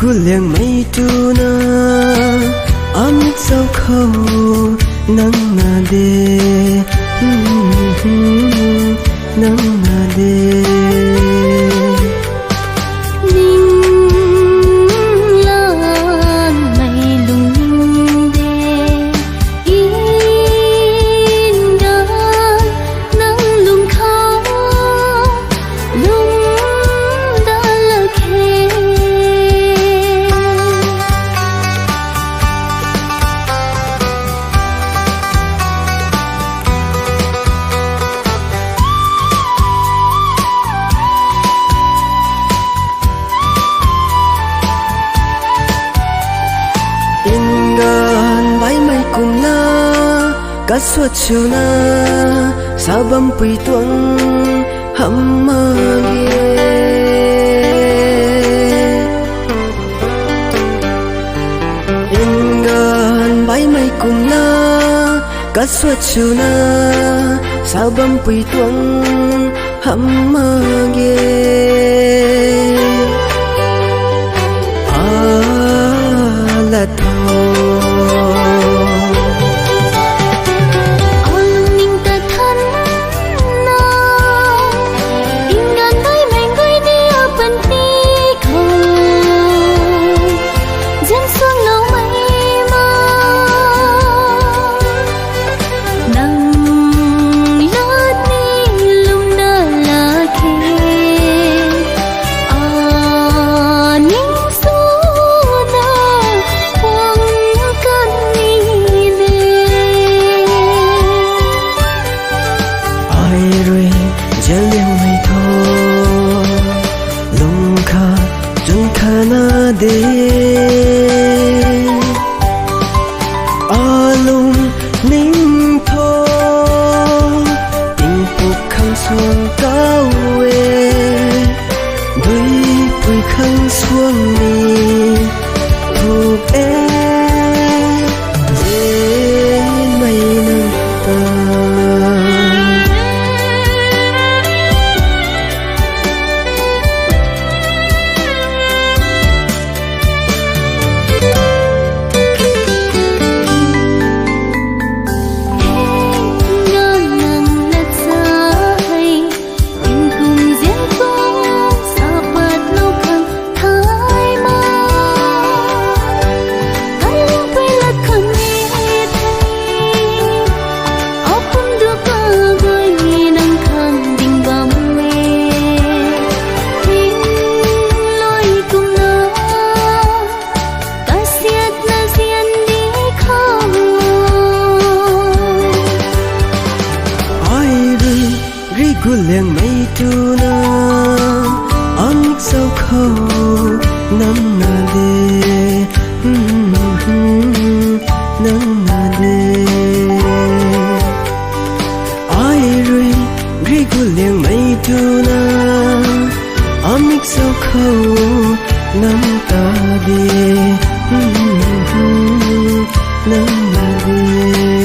liang mai tu na amit sau khâu nang na de nang na de cả suốt chiều na sao bấm pui tuang hầm mơ ghê in gần bãi mây cùng na cả suốt chiều na sao bấm pui tuang hầm mơ ghê là thôi de alung ning tho tình phục khang xuân cao we đôi vui khang xuân mi thuộc em dễ mây nâng ta gu liang mai tu na amit sau khâu nam na de nam na de ai ri ri gu liang mai tu na amit sau khâu nam ta de nam na de